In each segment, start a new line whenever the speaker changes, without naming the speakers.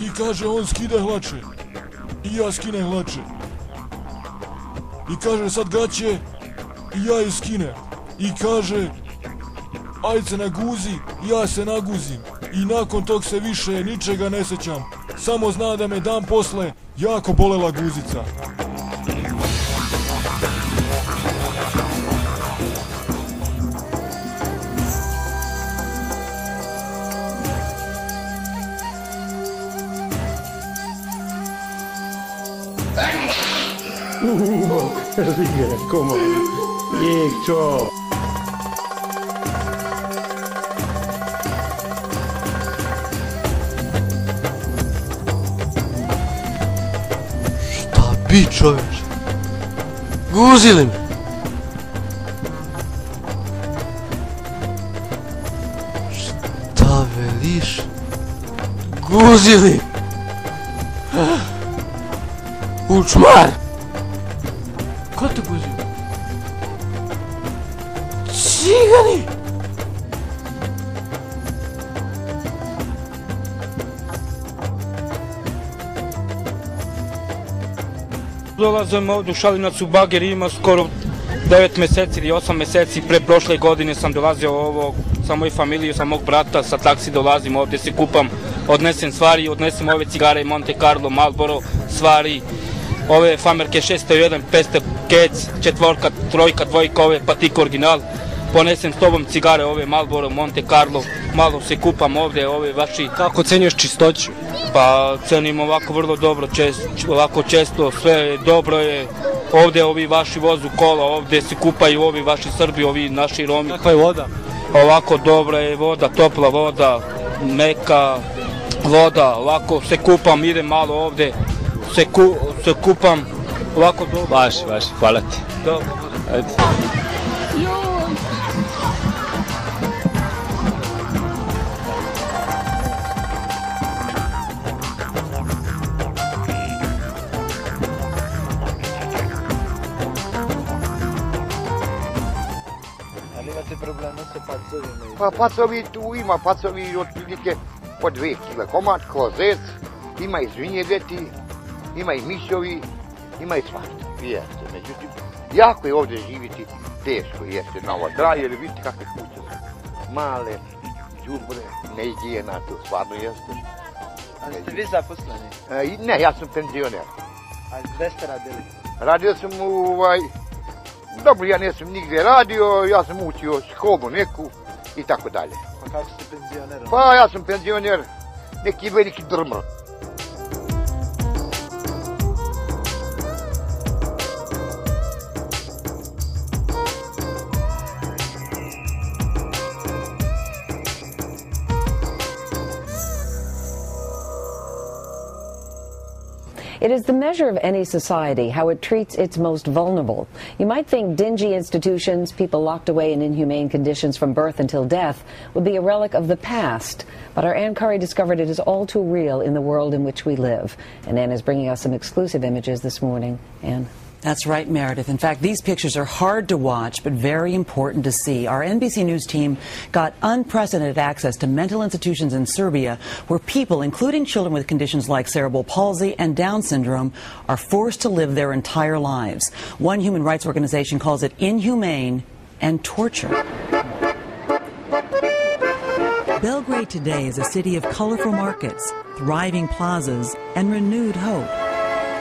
I kaže, on skide hlače. I ja skinem hlače. I kaže, sad gaće. I ja ih skinem. I kaže, ajde se naguzi, ja se naguzim. I nakon tog se više ničega ne sjećam. Samo zna da me dan posle jako bolela guzica.
Come on. Čo?
Šta bi, čoveč? Guzili me. Šta veliš? Guzili. Učmar. Ko te guzio? Cigani!
Dolazim ovdje u Šalinac u bager, ima skoro 9 mjeseci ili 8 mjeseci. Pre prošle godine sam dolazio ovo sa moju familiju, sa mog brata, sa taksi dolazim ovdje, se kupam, odnesem stvari, odnesem ove cigare Monte Carlo, Marlboro, stvari, ove famerke 601, 500 kec, 4, 3, 2, ove patik original, ponesem s tobom cigare ove Marlboro, Monte Carlo, malo se kupam ovdje, ove vaši...
Kako ocenjuješ čistoću?
Pa cenim ovako vrlo dobro, ovako često, sve dobro je. Ovdje ovi vaši vozu kola, ovdje se kupaju ovi vaši Srbi, ovi naši Romi.
Kakva je voda?
Ovako dobra je voda, topla voda, meka voda, ovako se kupam, idem malo ovdje, se kupam, ovako dobro.
Vaši, hvala ti.
Dobro.
Ajde.
Pa pacovi tu ima, pacovi otprilike po 2 kila komad, klozet, ima i zvinjegeti, ima i mišovi, ima i svašta. Jeste, međutim, jako je ovdje živjeti teško, jeste, na ovo draj, jer vidite kakve kuće su. Male, džubre, nehigijena, to stvarno jeste.
Ali ste vi zaposleni?
Ne, ja sam penzioner.
A gdje ste radili?
Radio sam dobro, ja nisam nigdje radio, ja sam učio školu neku i tako dalje.
Pa kako ste penzioner?
Pa ja sam penzioner, neki veliki drmr.
It is the measure of any society, how it treats its most vulnerable. You might think dingy institutions, people locked away in inhumane conditions from birth until death, would be a relic of the past. But our Ann Curry discovered it is all too real in the world in which we live. And Ann is bringing us some exclusive images this morning. Ann.
That's right, Meredith. In fact, these pictures are hard to watch, but very important to see. Our NBC News team got unprecedented access to mental institutions in Serbia where people, including children with conditions like cerebral palsy and Down syndrome, are forced to live their entire lives. One human rights organization calls it inhumane and torture. Belgrade today is a city of colorful markets, thriving plazas, and renewed hope.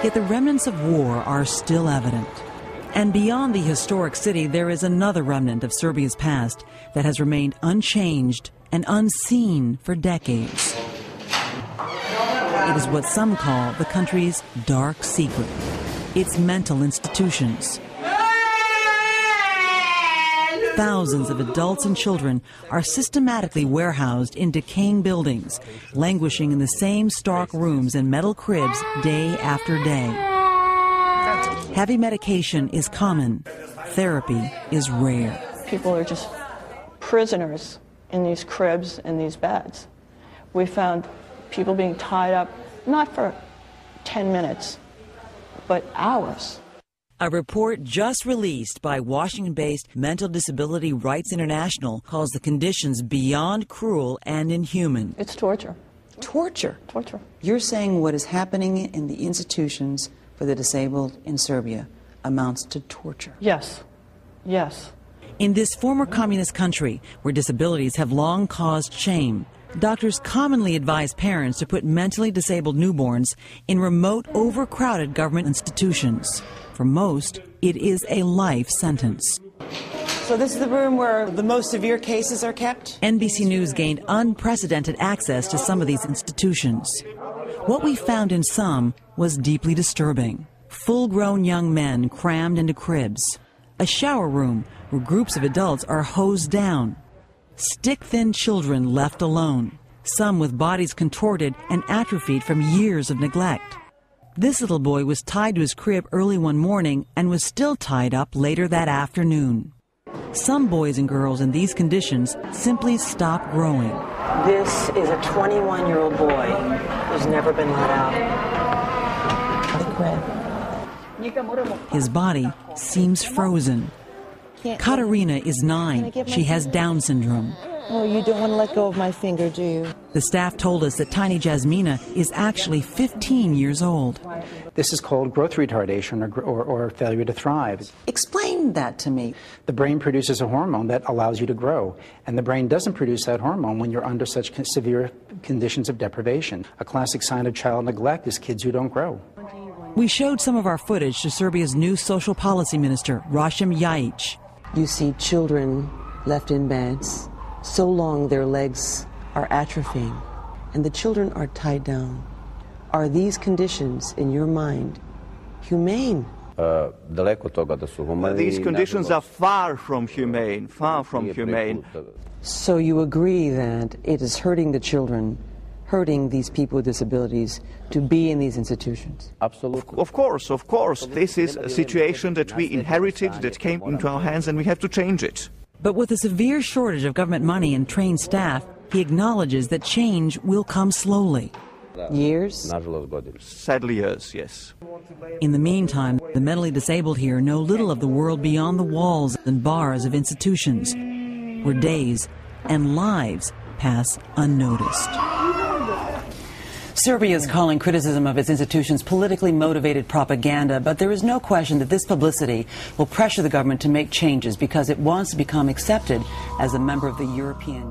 Yet the remnants of war are still evident. And beyond the historic city, there is another remnant of Serbia's past that has remained unchanged and unseen for decades. It is what some call the country's dark secret, its mental institutions. Thousands of adults and children are systematically warehoused in decaying buildings, languishing in the same stark rooms and metal cribs day after day. Heavy medication is common. Therapy is rare.
People are just prisoners in these cribs and these beds. We found people being tied up, not for 10 minutes, but hours.
A report just released by Washington-based Mental Disability Rights International calls the conditions beyond cruel and inhuman.
It's torture.
Torture?
Torture.
You're saying what is happening in the institutions for the disabled in Serbia amounts to torture?
Yes. Yes.
In this former communist country, where disabilities have long caused shame, doctors commonly advise parents to put mentally disabled newborns in remote, overcrowded government institutions. For most, it is a life sentence.
So this is the room where the most severe cases are kept?
NBC News gained unprecedented access to some of these institutions. What we found in some was deeply disturbing. Full-grown young men crammed into cribs. A shower room where groups of adults are hosed down. Stick-thin children left alone, some with bodies contorted and atrophied from years of neglect. This little boy was tied to his crib early one morning and was still tied up later that afternoon. Some boys and girls in these conditions simply stop growing.
This is a 21-year-old boy who's never been let out of the crib.
His body seems frozen. Katarina is 9. She has Down syndrome.
Oh, you don't want to let go of my finger, do you?
The staff told us that tiny Jasmina is actually 15 years old.
This is called growth retardation or failure to thrive.
Explain that to me.
The brain produces a hormone that allows you to grow, and the brain doesn't produce that hormone when you're under such severe conditions of deprivation. A classic sign of child neglect is kids who don't grow.
We showed some of our footage to Serbia's new social policy minister, Rasim Ljajic.
You see children left in beds. So long their legs are atrophying, and the children are tied down. Are these conditions, in your mind, humane?
These conditions are far from humane, far from humane.
So you agree that it is hurting the children, hurting these people with disabilities to be in these institutions?
Absolutely. Of course. This is a situation that we inherited, that came into our hands, and we have to change it.
But with a severe shortage of government money and trained staff, he acknowledges that change will come slowly.
Years?
Sadly, years, yes.
In the meantime, the mentally disabled here know little of the world beyond the walls and bars of institutions, where days and lives pass unnoticed. Serbia is calling criticism of its institutions politically motivated propaganda, but there is no question that this publicity will pressure the government to make changes because it wants to become accepted as a member of the European